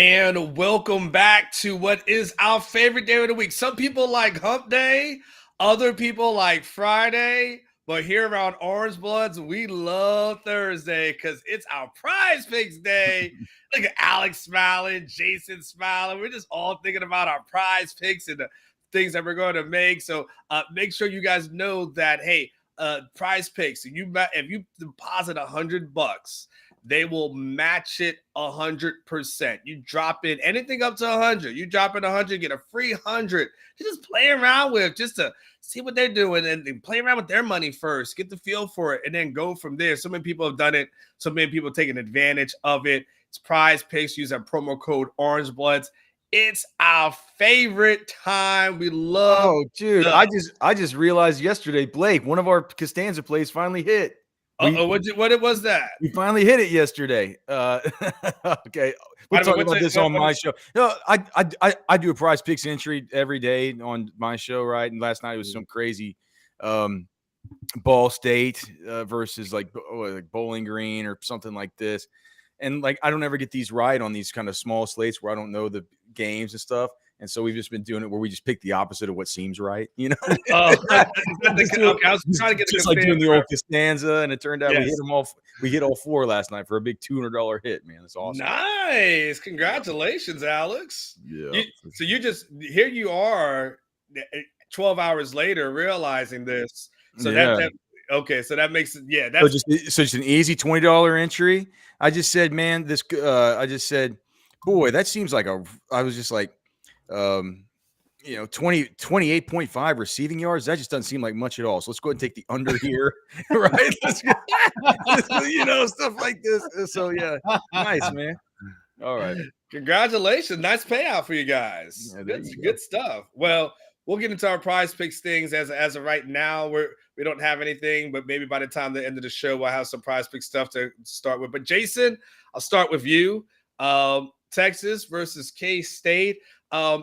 And welcome back to what is our favorite day of the week. Some people like Hump Day, other people like Friday, but here around Orangebloods, we love Thursday because it's our PrizePicks day. Look at Alex smiling, Jason smiling. We're just all thinking about our PrizePicks and the things that we're going to make. So make sure you guys know that, hey, PrizePicks, if you deposit $100, they will match it 100%. You drop in anything up to 100. You drop in 100, get a free 100 to just play around with, just to see what they're doing and play around with their money first, get the feel for it, and then go from there. So many people have done it. So many people taking advantage of it. It's PrizePicks. Use our promo code Orangebloods. It's our favorite time. We love. Oh, dude, I just realized yesterday, Blake, one of our Costanza plays finally hit. What was that? We finally hit it yesterday. Okay, we'll talk about this on my show. No, I do a PrizePicks entry every day on my show, right? And last night it was some crazy Ball State versus like Bowling Green or something like this. And like I don't ever get these right on these kind of small slates where I don't know the games and stuff. And so we've just been doing it where we just pick the opposite of what seems right, you know. I was trying to get just like doing the old Costanza, and it turned out we hit them all. We hit all four last night for a big $200 hit. Man, that's awesome. Nice, congratulations, Alex. Yeah. So you just here you are, 12 hours later, realizing this. So that okay, so that makes it That's so just an easy $20 entry. I just said, man, I just said, boy, that seems like I was just like. 28.5 receiving yards. That just doesn't seem like much at all. So let's go ahead and take the under here, right? Stuff like this. So yeah, nice, man. All right, congratulations, nice payout for you guys. Yeah, good stuff. Well, we'll get into our PrizePicks things as of right now. We don't have anything, but maybe by the time the end of the show, we'll have some PrizePicks stuff to start with. But Jason, I'll start with you. Texas versus K-State.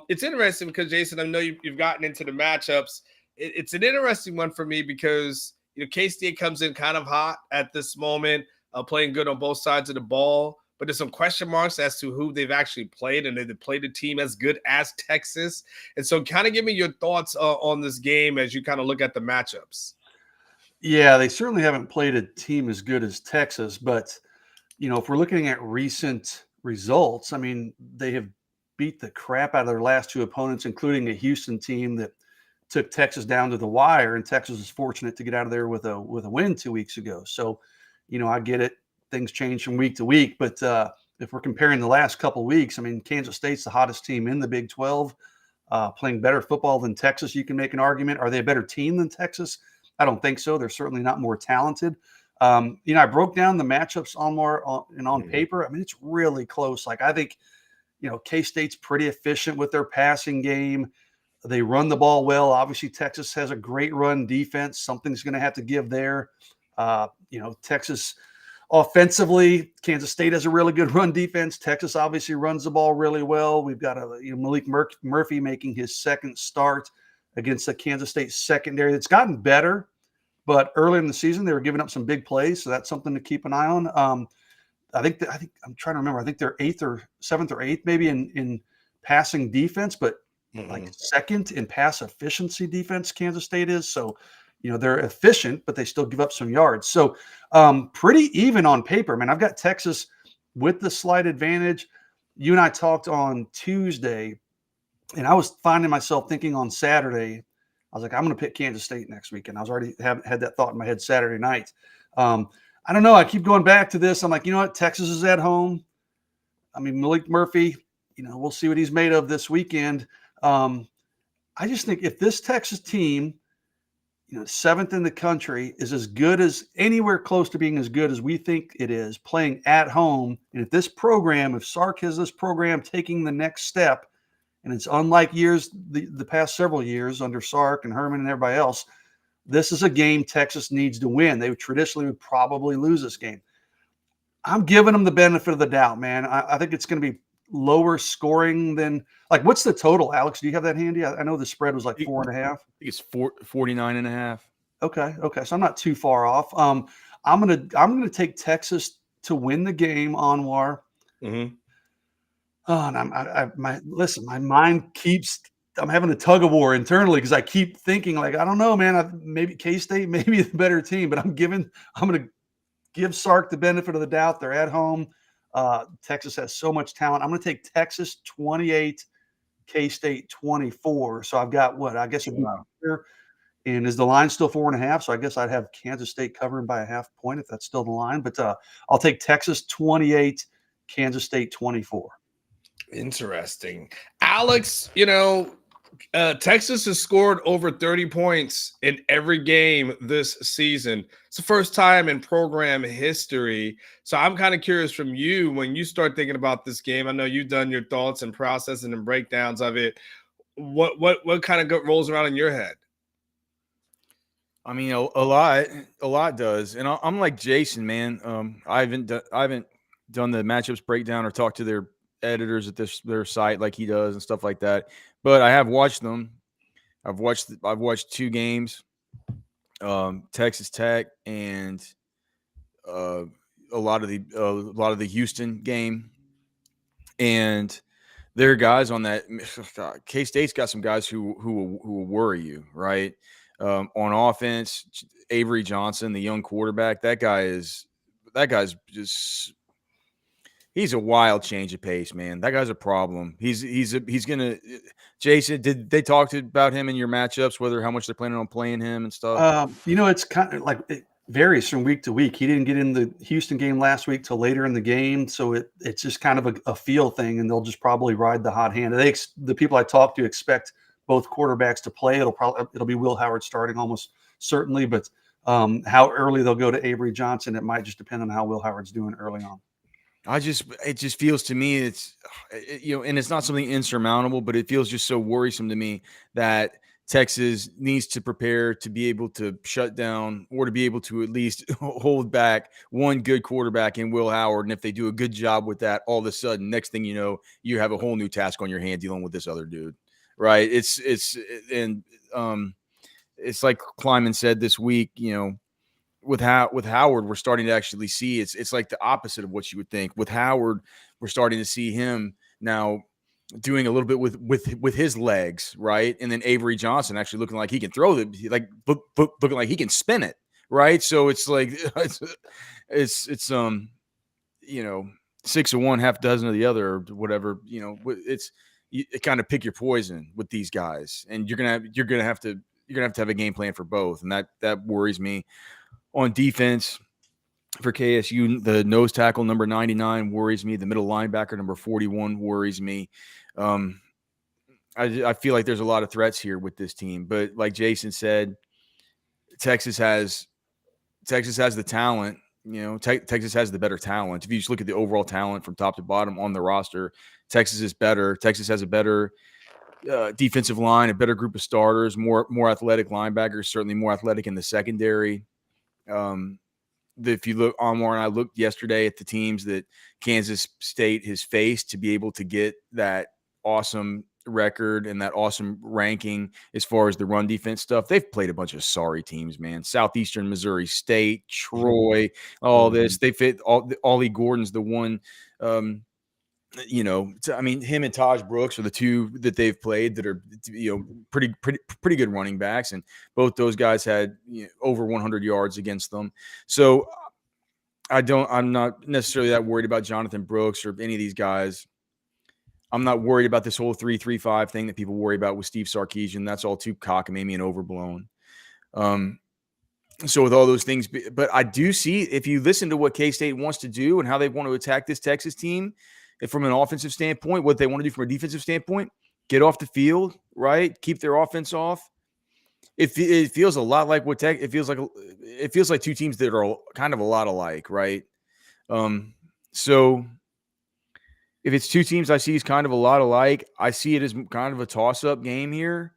It's interesting because, Jason, I know you've gotten into the matchups. It's an interesting one for me because K-State comes in kind of hot at this moment, playing good on both sides of the ball. But there's some question marks as to who they've actually played, and they've played a team as good as Texas. And so kind of give me your thoughts on this game as you kind of look at the matchups. Yeah, they certainly haven't played a team as good as Texas. But, if we're looking at recent results, I mean, they have beat the crap out of their last two opponents, including a Houston team that took Texas down to the wire, and Texas was fortunate to get out of there with a win 2 weeks ago. So, I get it. Things change from week to week, but if we're comparing the last couple of weeks, I mean, Kansas State's the hottest team in the Big 12, playing better football than Texas. You can make an argument. Are they a better team than Texas? I don't think so. They're certainly not more talented. I broke down the matchups on paper. I mean, it's really close. Like, I think, K-State's pretty efficient with their passing game. They run the ball well. Obviously, Texas has a great run defense. Something's going to have to give there. Texas offensively, Kansas State has a really good run defense. Texas obviously runs the ball really well. We've got Malik Murphy making his second start against the Kansas State secondary. It's gotten better, but early in the season they were giving up some big plays, so that's something to keep an eye on. I think I'm trying to remember. I think they're 7th or 8th maybe in passing defense, but like second in pass efficiency defense, Kansas State is. So, they're efficient, but they still give up some yards. So pretty even on paper, man. I've got Texas with the slight advantage. You and I talked on Tuesday, and I was finding myself thinking on Saturday, I was like, I'm going to pick Kansas State next week. And I was already had that thought in my head Saturday night. I don't know. I keep going back to this. I'm like, you know what? Texas is at home. I mean, Malik Murphy, we'll see what he's made of this weekend. I just think if this Texas team, 7th in the country, is as good as anywhere close to being as good as we think it is, playing at home, and if Sark has this program taking the next step, and it's unlike the past several years under Sark and Herman and everybody else, this is a game Texas needs to win. They would probably lose this game. I'm giving them the benefit of the doubt, man. I think it's going to be lower scoring than what's the total, Alex? Do you have that handy? I know the spread was like 4.5. I think it's 49.5. Okay. So I'm not too far off. I'm gonna take Texas to win the game, Anwar. Oh, and my mind keeps. I'm having a tug of war internally because I keep thinking like, I don't know, man. Maybe K-State, maybe the better team, but I'm going to give Sark the benefit of the doubt. They're at home. Texas has so much talent. I'm going to take Texas 28, K-State 24. So I've got what I guess it'd be here. And is the line still 4.5? So I guess I'd have Kansas State covering by a half point if that's still the line. But I'll take Texas 28, Kansas State 24. Interesting. Alex, Texas has scored over 30 points in every game this season. It's the first time in program history. So I'm kind of curious from you, when you start thinking about this game, I know you've done your thoughts and processing and breakdowns of it. What kind of rolls around in your head? I mean, a lot does. And I'm like Jason, man. I haven't done the matchups breakdown or talked to their editors at their site like he does and stuff like that. But I have watched them. I've watched 2 games, Texas Tech and a lot of the Houston game, and there are guys on that. K-State's got some guys who will worry you, right? On offense, Avery Johnson, the young quarterback, that guy's just. He's a wild change of pace, man. That guy's a problem. He's gonna. Jason, did they talk about him in your matchups? Whether how much they're planning on playing him and stuff? It's kind of like it varies from week to week. He didn't get in the Houston game last week till later in the game, so it's just kind of a feel thing, and they'll just probably ride the hot hand. The people I talk to expect both quarterbacks to play. It'll be Will Howard starting almost certainly, but how early they'll go to Avery Johnson, it might just depend on how Will Howard's doing early on. It just feels to me and it's not something insurmountable, but it feels just so worrisome to me that Texas needs to prepare to be able to shut down or to be able to at least hold back one good quarterback in Will Howard. And if they do a good job with that, all of a sudden, next thing you know, you have a whole new task on your hand dealing with this other dude, right? It's like Kleiman said this week, with Howard, we're starting to actually see it's like the opposite of what you would think. With Howard, we're starting to see him now doing a little bit with his legs, right? And then Avery Johnson actually looking like he can throw looking like he can spin it, right? So it's like it's 6 of one, half a dozen of the other, or whatever. It's you kind of pick your poison with these guys, and you're gonna have to have a game plan for both, and that worries me. On defense for KSU, the nose tackle number 99 worries me. The middle linebacker number 41 worries me. I feel like there's a lot of threats here with this team, but like Jason said, Texas has the talent. Texas has the better talent. If you just look at the overall talent from top to bottom on the roster, Texas is better. Texas has a better defensive line, a better group of starters, more athletic linebackers, certainly more athletic in the secondary. If you look, Anwar and I looked yesterday at the teams that Kansas State has faced to be able to get that awesome record and that awesome ranking as far as the run defense stuff. They've played a bunch of sorry teams, man. Southeastern Missouri State, Troy, all this. They fit Ollie Gordon's the one. Him and Taj Brooks are the two that they've played that are, pretty good running backs. And both those guys had over 100 yards against them. So I'm not necessarily that worried about Jonathan Brooks or any of these guys. I'm not worried about this whole 3-3-5 thing that people worry about with Steve Sarkisian. That's all too cockamamie and overblown. So with all those things, but I do see, if you listen to what K-State wants to do and how they want to attack this Texas team, from an offensive standpoint, what they want to do from a defensive standpoint, get off the field, right? Keep their offense off. It feels a lot like it feels like two teams that are kind of a lot alike, right? So if it's two teams I see is kind of a lot alike, I see it as kind of a toss-up game here.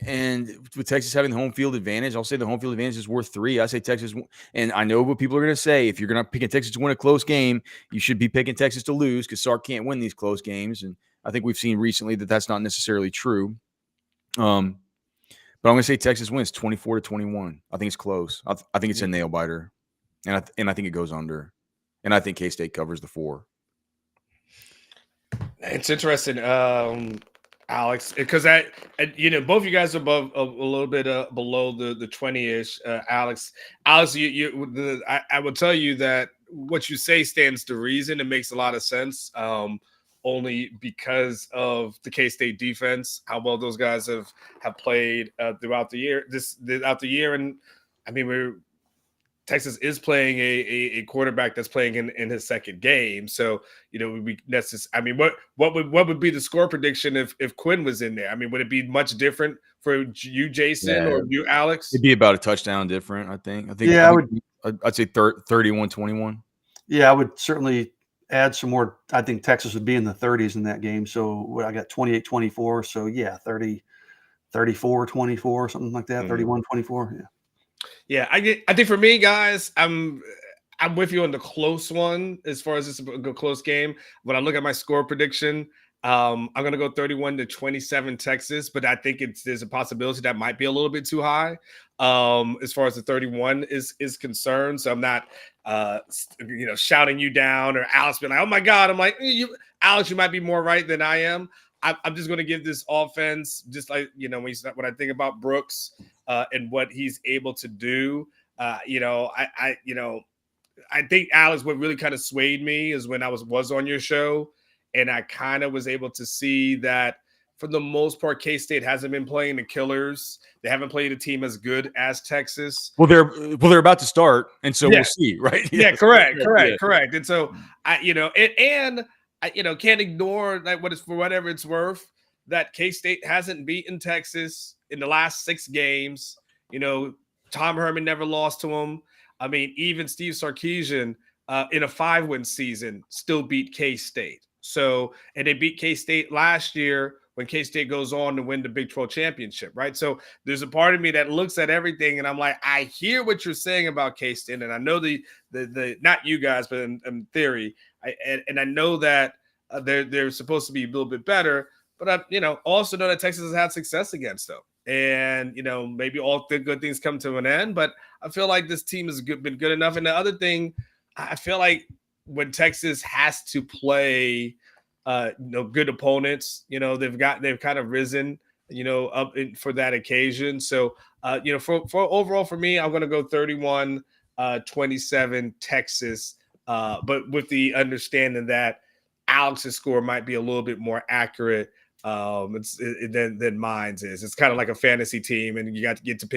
And with Texas having the home field advantage, I'll say the home field advantage is worth 3. I say Texas, and I know what people are going to say. If you're going to pick Texas to win a close game, you should be picking Texas to lose because Sark can't win these close games. And I think we've seen recently that that's not necessarily true. But I'm going to say Texas wins 24-21. I think it's close. I think it's a nail biter, and I think it goes under. And I think K-State covers the 4. It's interesting, Alex, because both you guys are above a little bit below the 20-ish. Alex, I will tell you that what you say stands to reason. It makes a lot of sense. Only because of the K-State defense, how well those guys have played throughout the year. And I mean Texas is playing a quarterback that's playing in his second game. So, we necessarily, I mean, what would be the score prediction if Quinn was in there? I mean, would it be much different for you, Jason, or you, Alex? It'd be about a touchdown different, I think. Yeah, I'd say 31-21. Yeah, I would certainly add some more. I think Texas would be in the 30s in that game. So I got 28-24. So yeah, 30, 34-24, something like that. 31-24. Yeah. Yeah, I think for me, guys, I'm with you on the close one as far as this is a close game. When I look at my score prediction, I'm gonna go 31-27 Texas, but I think there's a possibility that might be a little bit too high as far as the 31 is concerned. So I'm not shouting you down or Alex being like, oh my God. I'm like, Alex, you might be more right than I am. I'm just going to give this offense, just like, when I think about Brooks and what he's able to do, I think, Alex, what really kind of swayed me is when I was on your show, and I kind of was able to see that for the most part, K-State hasn't been playing the killers. They haven't played a team as good as Texas. Well, they're about to start, and so we'll see, right? Yeah, correct. And so I can't ignore that for whatever it's worth, that K-State hasn't beaten Texas in the last 6 games. Tom Herman never lost to them. I mean, even Steve Sarkisian in a 5-win season still beat K-State. So, and they beat K-State last year when K-State goes on to win the Big 12 championship, right? So there's a part of me that looks at everything and I'm like, I hear what you're saying about K-State, and I know the not you guys, but in theory, and I know that they're supposed to be a little bit better, but I also know that Texas has had success against them, and maybe all the good things come to an end, but I feel like this team has been good enough. And the other thing, I feel like when Texas has to play good opponents, they've kind of risen, up for that occasion. So for overall for me, I'm going to go 31-27 Texas, but with the understanding that Alex's score might be a little bit more accurate than mine's is. It's kind of like a fantasy team, and you got to get to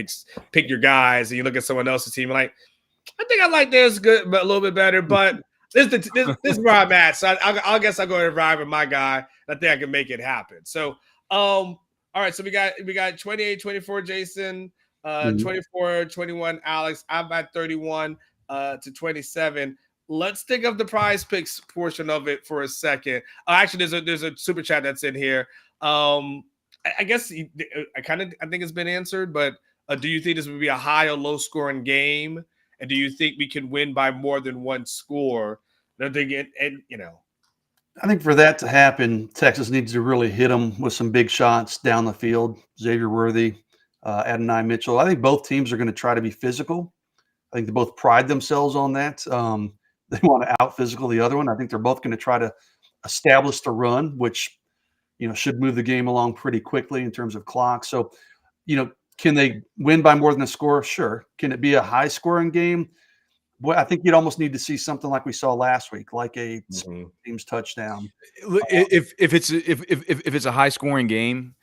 pick your guys, and you look at someone else's team like, I think I like theirs good, but a little bit better. But this is where I'm at. So I guess I'll go ahead and ride with my guy. I think I can make it happen. So all right. So we got 28-24 Jason, 24-21 Alex. I'm at 31-27. Let's think of the prize picks portion of it for a second. Actually, there's a super chat that's in here. I guess I think it's been answered, but do you think this would be a high or low scoring game? And do you think we can win by more than one score? I think for that to happen, Texas needs to really hit them with some big shots down the field. Xavier Worthy, Adonai Mitchell. I think both teams are going to try to be physical. I think they both pride themselves on that. They want to out physical the other one. I think they're both going to try to establish the run, which should move the game along pretty quickly in terms of clock. So, can they win by more than a score? Sure. Can it be a high scoring game? Well, I think you'd almost need to see something like we saw last week, like a team's touchdown. If it's a high scoring game,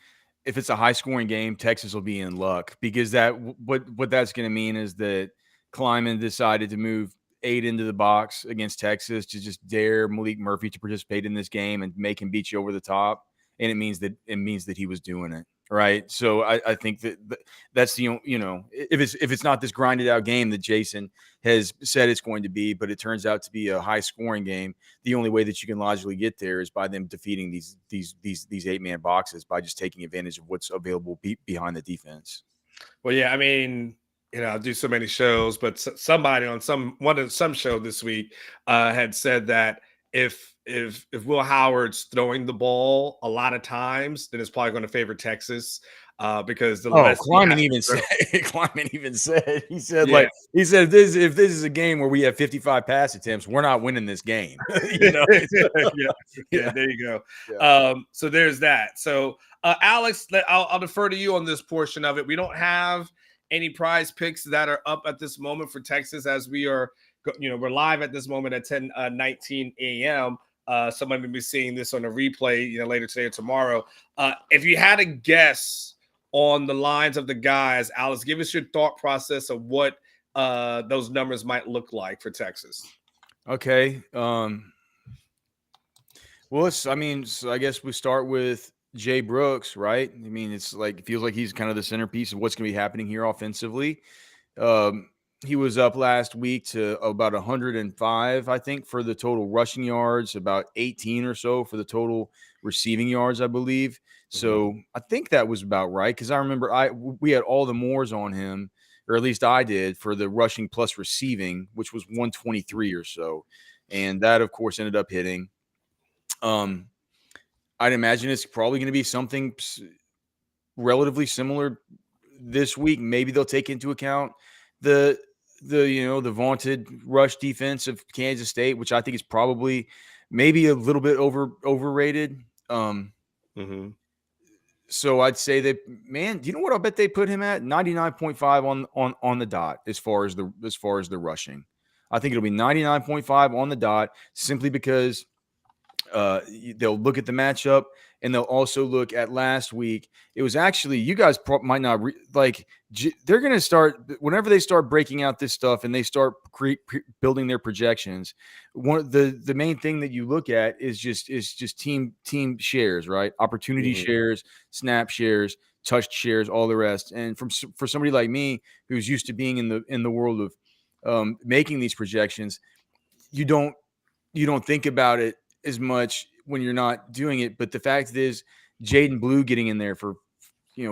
Texas will be in luck, because what that's going to mean is that Kleiman decided to move 8 into the box against Texas to just dare Malik Murphy to participate in this game and make him beat you over the top, and it means that he was doing it. Right. So I think that's the, if it's not this grinded out game that Jason has said it's going to be, but it turns out to be a high scoring game, the only way that you can logically get there is by them defeating these 8-man boxes, by just taking advantage of what's available behind the defense. Well, yeah, I mean, I do so many shows, but somebody on some show this week had said that if Will Howard's throwing the ball a lot of times, then it's probably going to favor Texas because the less Kleiman even said he said if this is a game where we have 55 pass attempts, we're not winning this game. Yeah, there you go. Yeah. So there's that. So Alex, I'll defer to you on this portion of it. We don't have any prize picks that are up at this moment for Texas as we are, we're live at this moment at 10:19 a.m. Someone may be seeing this on a replay, later today or tomorrow. If you had a guess on the lines of the guys, Alex, give us your thought process of what those numbers might look like for Texas. Okay. Well, so I guess we start with Jay Brooks, right? I mean, it feels like he's kind of the centerpiece of what's going to be happening here offensively. He was up last week to about 105, I think, for the total rushing yards, about 18 or so for the total receiving yards, I believe. So I think that was about right because I remember we had all the mores on him, or at least I did, for the rushing plus receiving, which was 123 or so. And that, of course, ended up hitting. I'd imagine it's probably going to be something relatively similar this week. Maybe they'll take into account the vaunted rush defense of Kansas State, which I think is probably maybe a little bit overrated. So I'd say do you know what? I'll bet they put him at 99.5 on the dot as far as the rushing. I think it'll be 99.5 on the dot simply because they'll look at the matchup and they'll also look at last week. It was actually, you guys might not they're going to start whenever they start breaking out this stuff and they start building their projections. The main thing that you look at is just team shares, right? Opportunity shares, snap shares, touch shares, all the rest. And for somebody like me who's used to being in the world of making these projections, you don't think about it as much when you're not doing it. But the fact is Jaden Blue getting in there for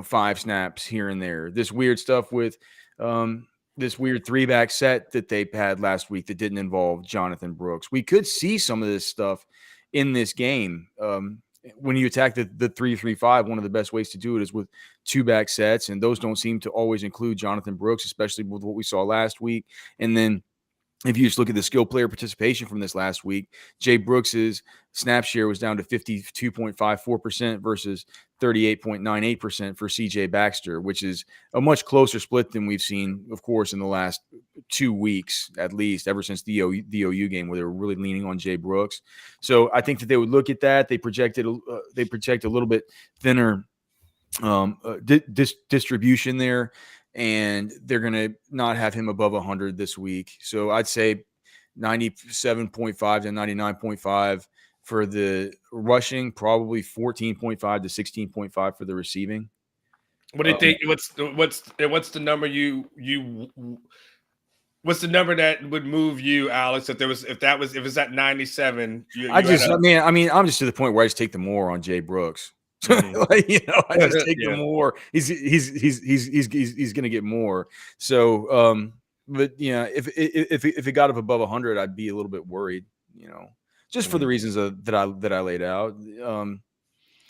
5 snaps here and there, this weird stuff with this weird 3-back set that they had last week that didn't involve Jonathan Brooks. We could see some of this stuff in this game. When you attack the 3-3-5, one of the best ways to do it is with 2-back sets, and those don't seem to always include Jonathan Brooks, especially with what we saw last week. And then if you just look at the skill player participation from this last week, Jay Brooks's snap share was down to 52.54% versus 38.98% for CJ Baxter, which is a much closer split than we've seen, of course, in the last 2 weeks, at least ever since the OU game where they were really leaning on Jay Brooks. So I think that they would look at that. They project a little bit thinner distribution there. And they're going to not have him above 100 this week. So I'd say 97.5 to 99.5 for the rushing, probably 14.5 to 16.5 for the receiving. What do you think? What's the number what's the number that would move you, Alex? If it's at 97, I'm just to the point where I just take the more on Jay Brooks. I just take the more. He's going to get more. So, but if it got up above 100, I'd be a little bit worried. Just for the reasons that I laid out.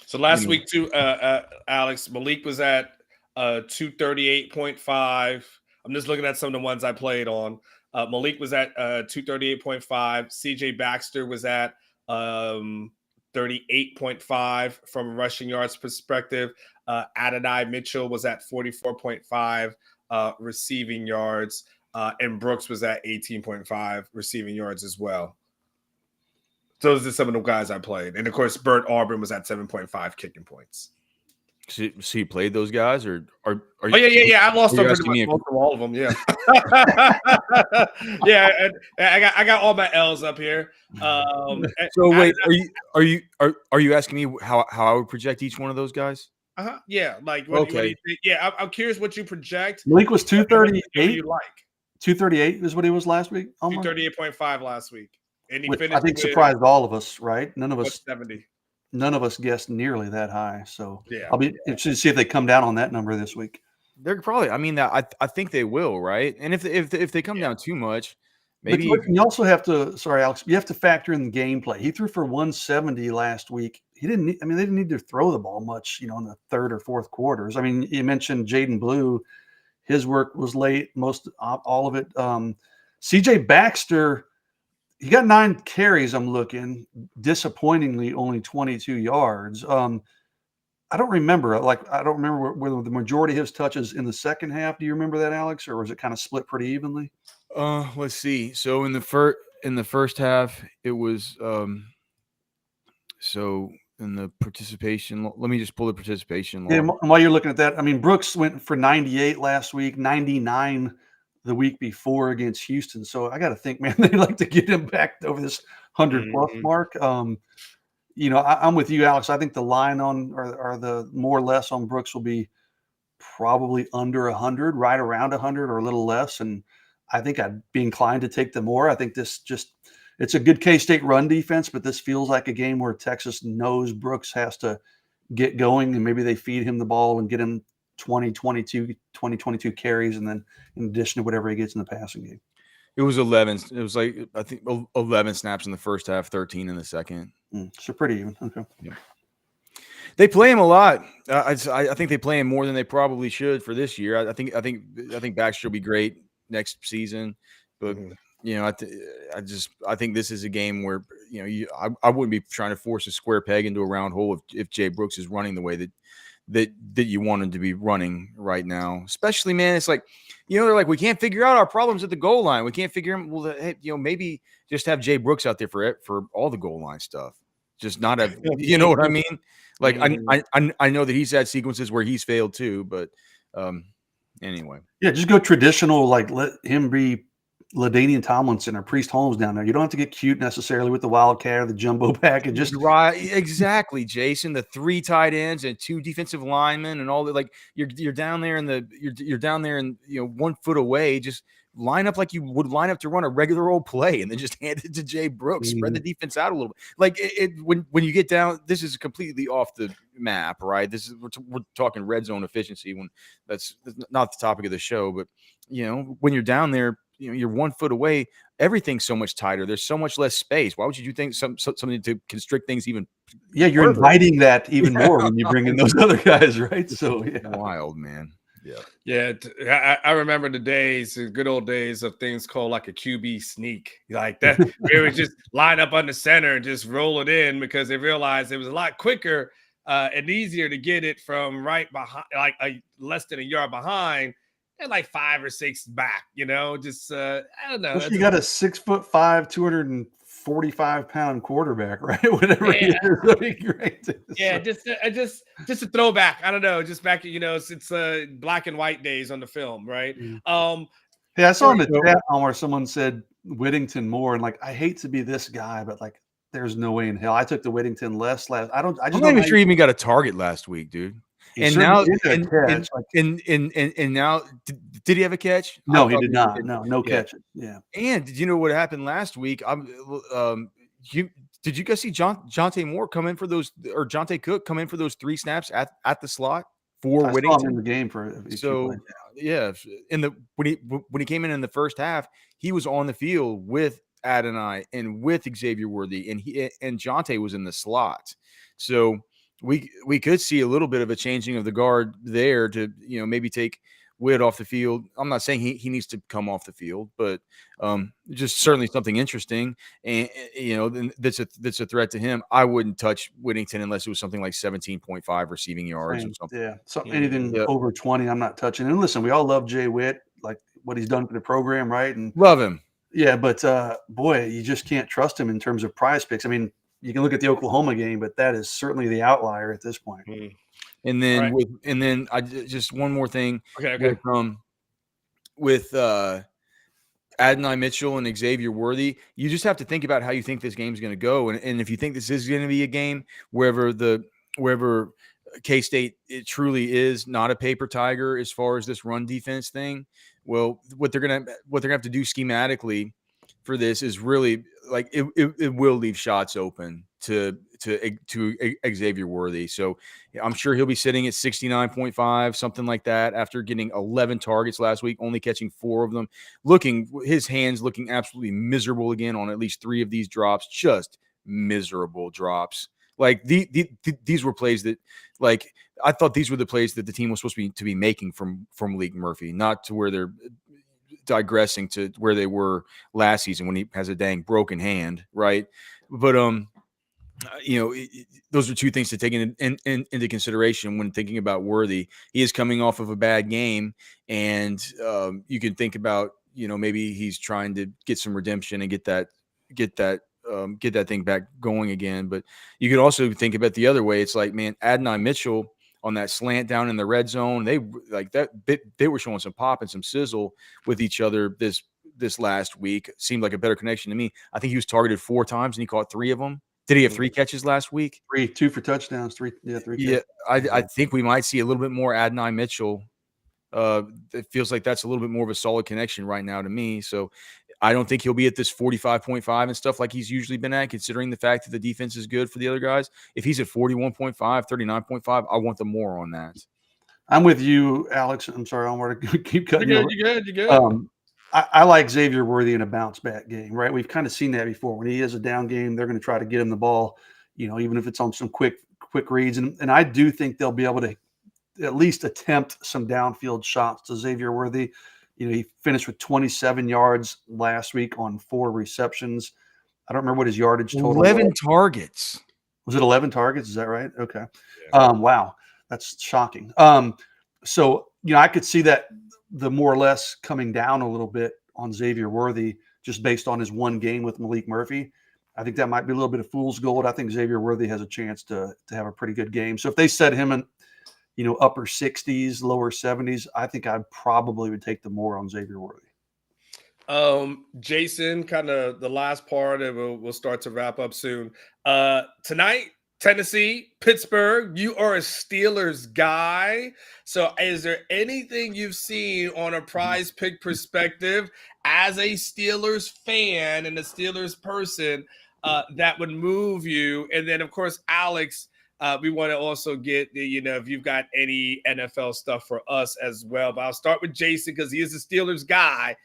So last week too, Alex, Malik was at 238.5. I'm just looking at some of the ones I played on. Malik was at 238.5. CJ Baxter was at 38.5 from a rushing yards perspective. Adonai Mitchell was at 44.5 receiving yards, and Brooks was at 18.5 receiving yards as well. Those are some of the guys I played. And, of course, Bert Auburn was at 7.5 kicking points. So you played those guys, or are you? Yeah. I lost most of all of them. Yeah, yeah. And I got all my L's up here. So wait, are you asking me how I would project each one of those guys? Yeah. Like what do you think? Yeah, I'm curious what you project. Malik was 238. You like 238 is what he was last week. 238.5 last week, and he finished. I think surprised all of us, right? None of us 70. None of us guessed nearly that high. So yeah, I'll be interested to see if they come down on that number this week. They're probably. I mean, I think they will, right? And if they come down too much, Maybe But you also have to, sorry, Alex, you have to factor in the gameplay. He threw for 170 last week. They didn't need to throw the ball much, in the third or fourth quarters. I mean, you mentioned Jaden Blue. His work was late, all of it. CJ Baxter, he got 9 carries, I'm looking. Disappointingly, only 22 yards. I don't remember. I don't remember whether the majority of his touches in the second half. Do you remember that, Alex, or was it kind of split pretty evenly? Let's see. So in the first half, it was so in the participation. Let me just pull the participation log. Yeah, and while you're looking at that, I mean, Brooks went for 98 last week, 99 the week before against Houston. So I got to think, man, they'd like to get him back over this 100-plus mark. I'm with you, Alex. I think the line on or the more or less on Brooks will be probably under 100, right around 100 or a little less. And I think I'd be inclined to take the more. I think it's a good K-State run defense, but this feels like a game where Texas knows Brooks has to get going, and maybe they feed him the ball and get him 22 carries, and then in addition to whatever he gets in the passing game. It was 11. It was like, I think 11 snaps in the first half, 13 in the second. So pretty even. Okay. Yeah. They play him a lot. I think they play him more than they probably should for this year. I think Baxter will be great next season, but I think this is a game where I wouldn't be trying to force a square peg into a round hole if Jay Brooks is running the way that you want him to be running right now. Especially, man, it's like, they're like, we can't figure out our problems at the goal line. We can't figure them. Well, hey, maybe just have Jay Brooks out there for all the goal line stuff. Just not have, you know what I mean? Like, I know that he's had sequences where he's failed too, but anyway. Yeah, just go traditional, like let him be LaDainian Tomlinson or Priest Holmes down there. You don't have to get cute necessarily with the Wildcat or the jumbo package. Just right, exactly, Jason. The 3 tight ends and 2 defensive linemen and all that. Like you're down there you're down there and 1 foot away. Just line up like you would line up to run a regular old play, and then just hand it to Jay Brooks. Spread the defense out a little bit. Like when you get down, this is completely off the map, right? We're talking red zone efficiency when that's not the topic of the show, but when you're down there. You're 1 foot away. Everything's so much tighter. There's so much less space. Why would you think something to constrict things even? Yeah, you're further? Inviting that even more when you bring in those other guys, right? So wild, man. Yeah. I remember the good old days of things called like a QB sneak, like that. They would just line up on the center and just roll it in because they realized it was a lot quicker and easier to get it from right behind, like less than a yard behind. And like 5 or 6 back, just I don't know. You got a 6'5", 245-pound quarterback, right? Whatever he is, great. Yeah, just a throwback. I don't know, just back it's black and white days on the film, right? Yeah, I saw in the chat where someone said Whittington more, and like I hate to be this guy, but like there's no way in hell I took the Whittington less last. I'm not even sure he even got a target last week, dude. And now, now, did he have a catch? No, he did not. No catch. Yeah. And did you know what happened last week? Did you guys see Jonte Moore come in for those, or Jonte Cook come in for those 3 snaps at the slot for Whittington? I saw him in the game for when he came in the first half, he was on the field with Adonai and with Xavier Worthy, and Jonte was in the slot. So we could see a little bit of a changing of the guard there to maybe take Witt off the field. I'm not saying he needs to come off the field, but just certainly something interesting, and that's a threat to him. I wouldn't touch Whittington unless it was something like 17.5 receiving yards or something. Yeah, anything over 20, I'm not touching. And listen, we all love Jay Witt, like what he's done for the program, right? And love him. Yeah, but boy, you just can't trust him in terms of PrizePicks. I mean. You can look at the Oklahoma game, but that is certainly the outlier at this point. And then I just one more thing. Okay. With Adonai Mitchell and Xavier Worthy, you just have to think about how you think this game is going to go, and if you think this is going to be a game wherever K-State it truly is not a paper tiger as far as this run defense thing. Well, what they're gonna have to do schematically for this is really like it will leave shots open to Xavier Worthy. So I'm sure he'll be sitting at 69.5, something like that, after getting 11 targets last week, only catching 4 of them. His hands looking absolutely miserable again on at least 3 of these drops, just miserable drops. Like these were plays that, like, I thought these were the plays that the team was supposed to be making from Malik Murphy, not to where they're digressing to where they were last season when he has a dang broken hand, right? But those are 2 things to take into consideration when thinking about Worthy. He is coming off of a bad game, and you can think about, maybe he's trying to get some redemption and get that thing back going again. But you could also think about the other way. It's like, man, Adonai Mitchell on that slant down in the red zone, they were showing some pop and some sizzle with each other this last week. Seemed like a better connection to me. I think he was targeted 4 times and he caught 3 of them. Did he have 3 catches last week? 2 for touchdowns, 3. Yeah, 3. Yeah, I think we might see a little bit more Adonai Mitchell. It feels like that's a little bit more of a solid connection right now to me. So I don't think he'll be at this 45.5 and stuff like he's usually been at, considering the fact that the defense is good for the other guys. If he's at 41.5, 39.5, I want the more on that. I'm with you, Alex. I'm sorry, I don't want to keep cutting you. You're good. I like Xavier Worthy in a bounce back game, right? We've kind of seen that before. When he has a down game, they're going to try to get him the ball, even if it's on some quick reads. And I do think they'll be able to at least attempt some downfield shots to Xavier Worthy. He finished with 27 yards last week on 4 receptions. I don't remember what his yardage total 11 was. targets. Was it 11 targets? Is that right? Okay. Yeah. Wow. That's shocking. So, I could see that the more or less coming down a little bit on Xavier Worthy just based on his 1 game with Malik Murphy. I think that might be a little bit of fool's gold. I think Xavier Worthy has a chance to have a pretty good game. So if they set him in, upper 60s, lower 70s, I think I probably would take the more on Xavier Worthy. Jason, kind of the last part, and we'll start to wrap up soon. Tonight, Tennessee, Pittsburgh, you are a Steelers guy. So is there anything you've seen on a prize pick perspective as a Steelers fan and a Steelers person that would move you? And then, of course, Alex, we want to also get, if you've got any NFL stuff for us as well. But I'll start with Jason because he is a Steelers guy.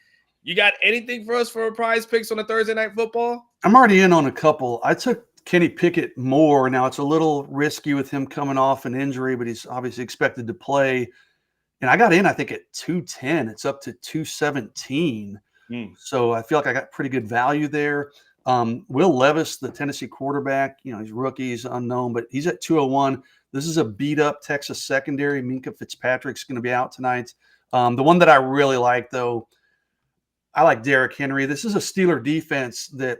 You got anything for us for a prize picks on a Thursday Night Football? I'm already in on a couple. I took Kenny Pickett more. Now, it's a little risky with him coming off an injury, but he's obviously expected to play. And I got in, I think, at 210. It's up to 217. So I feel like I got pretty good value there. Will Levis, the Tennessee quarterback, he's rookie, he's unknown, but he's at 201. This is a beat-up Texas secondary. Minkah Fitzpatrick's going to be out tonight. The one that I really like, though, I like Derrick Henry. This is a Steeler defense that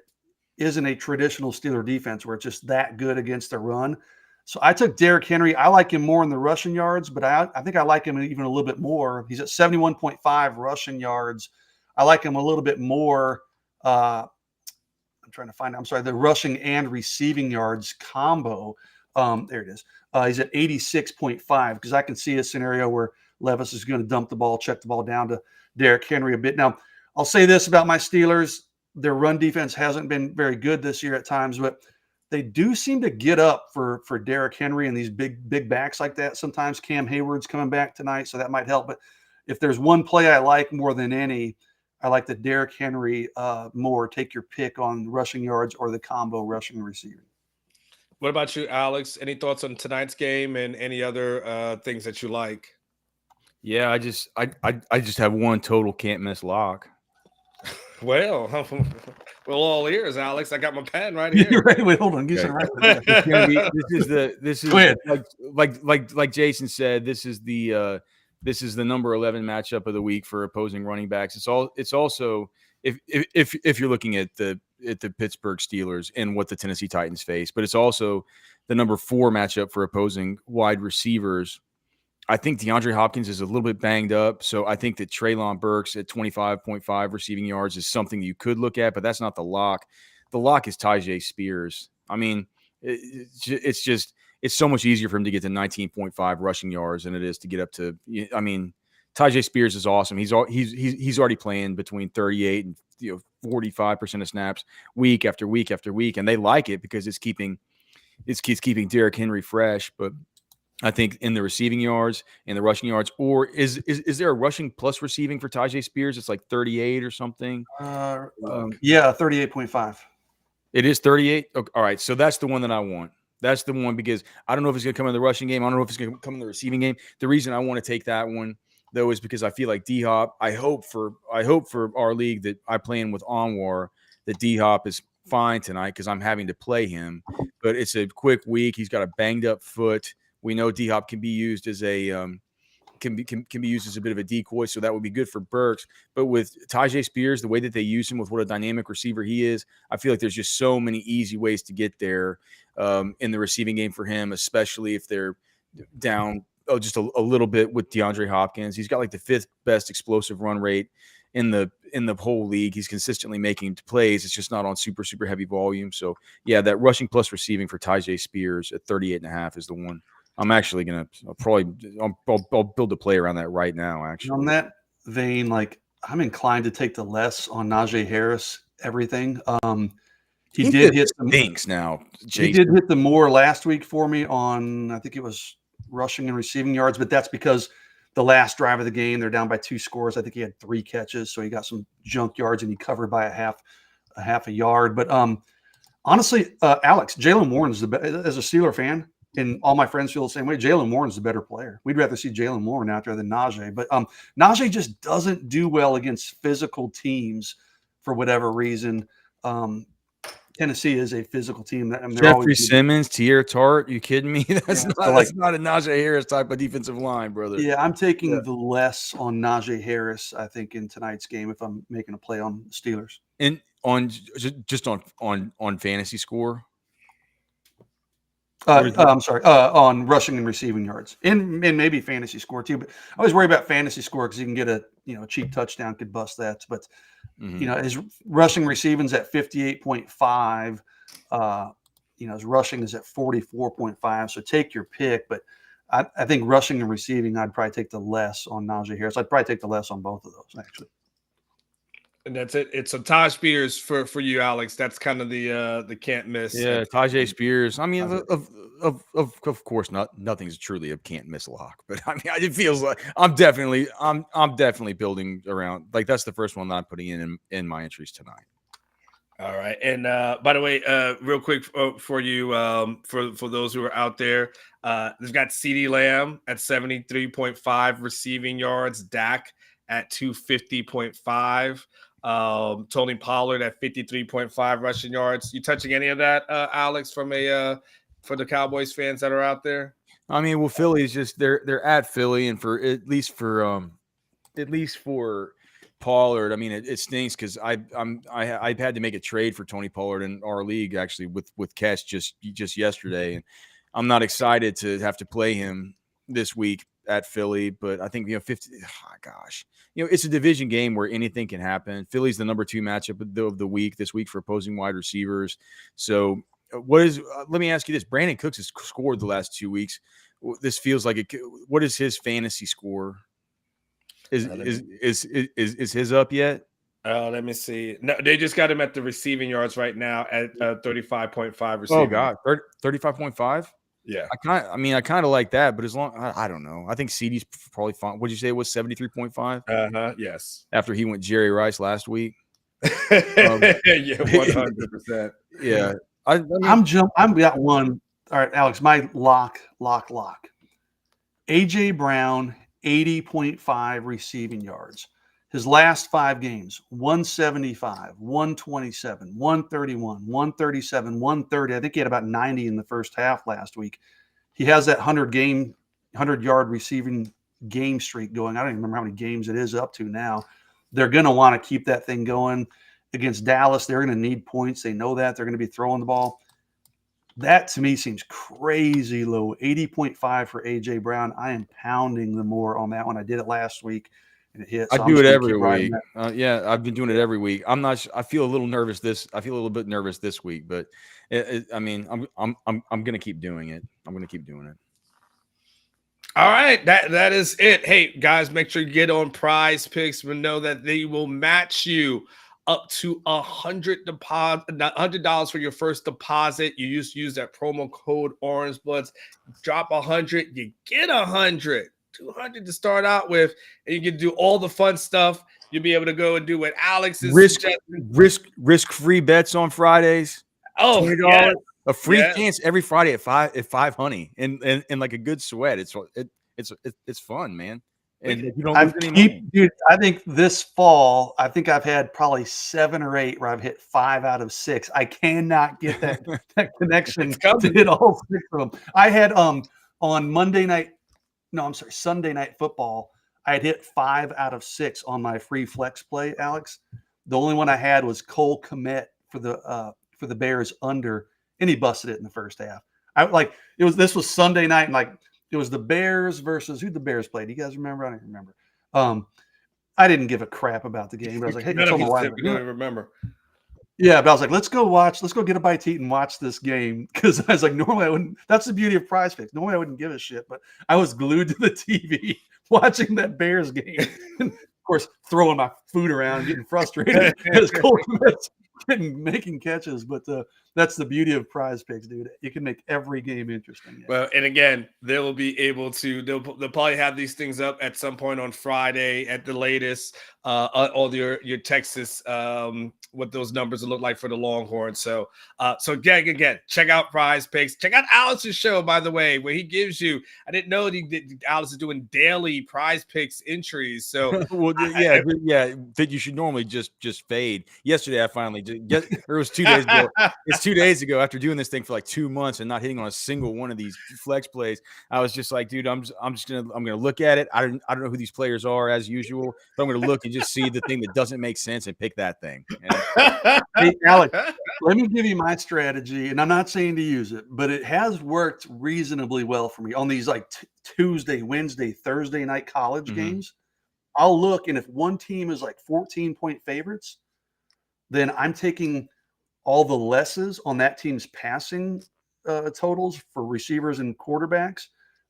isn't a traditional Steeler defense where it's just that good against the run. So I took Derrick Henry. I like him more in the rushing yards, but I think I like him even a little bit more. He's at 71.5 rushing yards. I like him a little bit more. I'm trying to find it. I'm sorry, the rushing and receiving yards combo. There it is. He's at 86.5 because I can see a scenario where Levis is going to dump the ball, check the ball down to Derrick Henry a bit. Now, I'll say this about my Steelers. Their run defense hasn't been very good this year at times, but they do seem to get up for Derrick Henry and these big backs like that. Sometimes Cam Hayward's coming back tonight, so that might help. But if there's one play I like more than any, I like the Derrick Henry more. Take your pick on rushing yards or the combo rushing and receiving. What about you, Alex? Any thoughts on tonight's game and any other things that you like? Yeah, I just have one total can't miss lock. Well, all ears, Alex. I got my pen right here. Wait, hold on. Get some right. This is like Jason said. This is the number 11 matchup of the week for opposing running backs. It's also if you're looking at the Pittsburgh Steelers and what the Tennessee Titans face, but it's also the number 4 matchup for opposing wide receivers. I think DeAndre Hopkins is a little bit banged up, so I think that Treylon Burks at 25.5 receiving yards is something you could look at, but that's not the lock. The lock is Tyjae Spears. I mean, it's so much easier for him to get to 19.5 rushing yards than it is to get up to. I mean, Tyjae Spears is awesome. He's already playing between 38 and 45% of snaps week after week after week, and they like it because it's keeping it's keeping Derrick Henry fresh, but I think in the receiving yards and the rushing yards, or is there a rushing plus receiving for Tajay Spears? It's like 38 or something. Yeah, 38.5. It is 38. Okay, all right, so that's the one that I want. That's the one because I don't know if it's going to come in the rushing game. I don't know if it's going to come in the receiving game. The reason I want to take that one though is because I feel like D-Hop. I hope for our league that I play in with Anwar that D-Hop is fine tonight because I'm having to play him. But it's a quick week. He's got a banged up foot. We know D-Hop can be used as a can be used as a bit of a decoy, so that would be good for Burks. But with Tajay Spears, the way that they use him with what a dynamic receiver he is, I feel like there's just so many easy ways to get there in the receiving game for him, especially if they're down just a little bit with DeAndre Hopkins. He's got like the 5th best explosive run rate in the whole league. He's consistently making plays. It's just not on super heavy volume. So yeah, that rushing plus receiving for Tajay Spears at 38.5 is the one. I'm actually gonna I'll build a play around that right now. Actually, on that vein, like I'm inclined to take the less on Najee Harris. Everything. He did hit some things now. Jason. He did hit the more last week for me on I think it was rushing and receiving yards, but that's because the last drive of the game they're down by 2 scores. I think he had 3 catches, so he got some junk yards and he covered by a half a yard. But honestly, Alex, Jaylen Warren's as a Steeler fan. And all my friends feel the same way. Jaylen Warren's the better player. We'd rather see Jaylen Warren out there than Najee. But Najee just doesn't do well against physical teams for whatever reason. Tennessee is a physical team. Jeffrey Simmons, Tier Tart, you kidding me? That's not a Najee Harris type of defensive line, brother. Yeah, I'm taking the less on Najee Harris, I think, in tonight's game if I'm making a play on the Steelers. And just on fantasy score. I'm sorry, on rushing and receiving yards, and maybe fantasy score too. But I always worry about fantasy score because you can get a cheap touchdown could bust that. But his rushing receiving's at 58.5. His rushing is at 44.5. So take your pick. But I think rushing and receiving, I'd probably take the less on Najee Harris. I'd probably take the less on both of those actually. And that's it. It's a Taj Spears for you, Alex. That's kind of the can't miss. Yeah, Tajay Spears. I mean, of course, nothing's truly a can't miss lock, but I mean, it feels like I'm definitely building around. Like that's the first one that I'm putting in my entries tonight. All right, and by the way, real quick for you, for those who are out there, they've got CeeDee Lamb at 73.5 receiving yards, Dak at 250.5. Tony Pollard at 53.5 rushing yards. You touching any of that, Alex, from for the Cowboys fans that are out there? I mean, well, Philly's just they're at Philly, and for at least for Pollard, I mean, it stinks because I've had to make a trade for Tony Pollard in our league actually with Cash just yesterday, and I'm not excited to have to play him this week at Philly, but I think 50. Oh, gosh, it's a division game where anything can happen. Philly's the number 2 matchup of the week this week for opposing wide receivers. So, let me ask you this: Brandon Cooks has scored the last 2 weeks. This feels like what is his fantasy score? Is his up yet? Let me see. No, they just got him at the receiving yards right now at 35.5 receiving. Oh God, 35.5. Yeah, I kind of like that, but as long I don't know. I think CeeDee's probably fine. What'd you say it was 73.5? Yes. After he went Jerry Rice last week. Yeah, 100%. Yeah. I've got one. All right, Alex, my lock. AJ Brown, 80.5 receiving yards. His last 5 games, 175, 127, 131, 137, 130. I think he had about 90 in the first half last week. He has that 100-yard receiving game streak going. I don't even remember how many games it is up to now. They're going to want to keep that thing going against Dallas. They're going to need points. They know that. They're going to be throwing the ball. That to me seems crazy low. 80.5 for AJ Brown. I am pounding the more on that one. I did it last week. It hits. I do it every week. Yeah, I've been doing it every week. I'm not. I feel a little nervous. I feel a little bit nervous this week, but I mean, I'm gonna keep doing it. I'm gonna keep doing it. All right, that is it. Hey guys, make sure you get on PrizePicks. We know that they will match you up to $100 for your first deposit. You just use that promo code Orangebloods. Drop 100, you get 100. 200 to start out with, and you can do all the fun stuff. You'll be able to go and do what Alex is risk-free bets on Fridays. Oh, $20, yes. A free chance every Friday at 5 honey, and like a good sweat. It's fun, man. And you don't lose any money. Dude, I think this fall, I think I've had probably 7 or 8 where I've hit 5 out of 6. I cannot get that connection to hit all 6 of them. I had on Sunday night football, I had hit 5 out of 6 on my free flex play, Alex. The only one I had was Cole Kmet for the Bears under, and he busted it in the first half. This was Sunday night, and it was the Bears versus who the Bears played. Do you guys remember? I don't remember. I didn't give a crap about the game, but I was like, hey, I told my wife, I don't remember. Yeah, but I was like, let's go get a bite to eat and watch this game, because I was like, normally I wouldn't. That's the beauty of PrizePicks. Normally I wouldn't give a shit, but I was glued to the TV watching that Bears game, and of course throwing my food around and getting frustrated as Cole Kmet's making catches. But that's the beauty of PrizePicks, dude. You can make every game interesting. Yeah. Well, and again, they will be able to. They'll probably have these things up at some point on Friday at the latest. All your Texas, what those numbers will look like for the Longhorns. So again, check out PrizePicks. Check out Alex's show, by the way, where he gives you. I didn't know Alex is doing daily PrizePicks entries. So that you should normally just fade. Yesterday, I finally it was 2 days ago. It's 2 days ago after doing this thing for like 2 months and not hitting on a single one of these flex plays. I was just like, dude, I'm gonna look at it. I don't know who these players are as usual, but I'm gonna look and just see the thing that doesn't make sense and pick that thing. Hey, Alex, let me give you my strategy, and I'm not saying to use it, but it has worked reasonably well for me on these like Tuesday, Wednesday, Thursday night college games. I'll look, and if one team is like 14-point favorites, then I'm taking all the lesses on that team's passing totals for receivers and quarterbacks,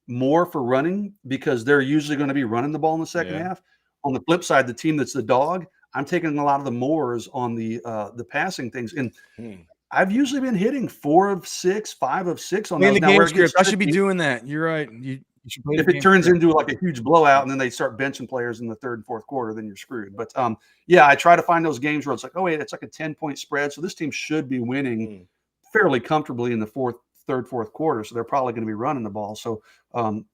more for running, because they're usually going to be running the ball in the second half. On the flip side, the team that's the dog, I'm taking a lot of the mores on the passing things. And I've usually been hitting 4 of 6, 5 of 6 on those. The game script. I should be doing that. You're right. You should play if it turns into like a huge blowout and then they start benching players in the third and fourth quarter, then you're screwed. But I try to find those games where it's like, oh wait, it's like a 10-point spread, so this team should be winning fairly comfortably in the third, fourth quarter. So they're probably going to be running the ball. So now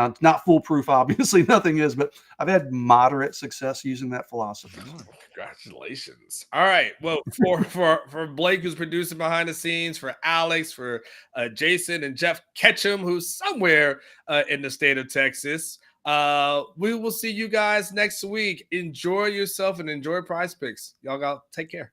it's not foolproof, obviously, nothing is, but I've had moderate success using that philosophy. Congratulations. All right. Well, for Blake, who's producing behind the scenes, for Alex, for Jason and Jeff Ketchum, who's somewhere in the state of Texas, we will see you guys next week. Enjoy yourself and enjoy PrizePicks. Y'all take care.